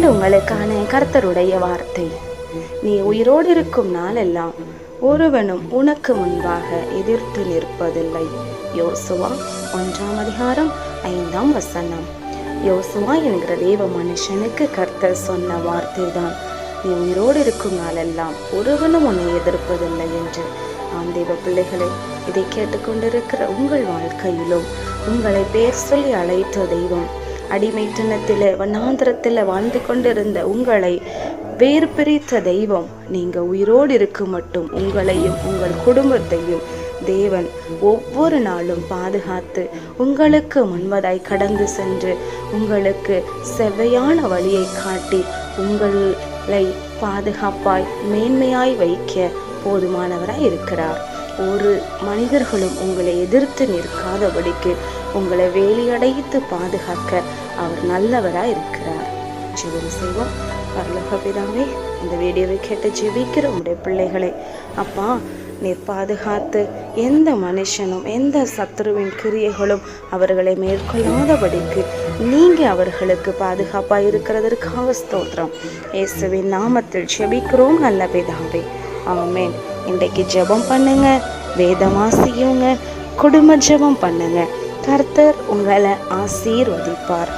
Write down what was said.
இன்று உங்களுக்கான கர்த்தருடைய வார்த்தை. நீ உயிரோடு இருக்கும் நாளெல்லாம் ஒருவனும் உனக்கு முன்பாக எதிர்த்து நிற்பதில்லை. யோசுவா 1:5. யோசுவா என்கிற தேவ மனுஷனுக்கு கர்த்தர் சொன்ன வார்த்தை தான், நீ உயிரோடு இருக்கும் நாளெல்லாம் ஒருவனும் உன்னை எதிர்ப்பதில்லை என்று. தேவ பிள்ளைகளை, இதை கேட்டுக்கொண்டிருக்கிற உங்கள் வாழ்க்கையிலும் உங்களை பேர் சொல்லி அழைத்த தெய்வம், அடிமைத்தனத்தில் வனாந்திரத்தில் வாழ்ந்து கொண்டிருந்த உங்களை வேறு பிரித்த தெய்வம், நீங்க உயிரோடு இருக்கும் மட்டும் உங்களையும் உங்கள் குடும்பத்தையும் தேவன் ஒவ்வொரு நாளும் பாதுகாத்து உங்களுக்கு முன்பதாய் கடந்து சென்று உங்களுக்கு செவ்வையான வழியை காட்டி உங்களை பாதுகாப்பாய் மேன்மையாய் வைக்க போதுமானவராய் இருக்கிறார். ஒரு மனிதர்களும் உங்களை எதிர்த்து நிற்காதபடிக்கு உங்களை வேலியடைத்து பாதுகாக்க அவர் நல்லவராய் இருக்கிறார். ஜெபம் செய்வோம். பரலோக பிதாவே, இந்த வீடியோவை கேட்டு ஜெபிக்கிற உடைய பிள்ளைகளை அப்பா நீர் பாதுகாத்து எந்த மனுஷனும் எந்த சத்துருவின் கிரியைகளும் அவர்களை மேற்கொள்ளாதபடிக்கு நீங்க அவர்களுக்கு பாதுகாப்பாக இருக்கிறதற்காக ஸ்தோத்திரம். இயேசுவின் நாமத்தில் ஜெபிக்கிறோம் நல்ல பிதாவே, ஆமென். இன்றைக்கு ஜெபம் பண்ணுங்க, வேதமாசியுங்க, குடும்ப ஜெபம் பண்ணுங்க. கர்த்தர் உங்களை ஆசீர்வதிப்பார்.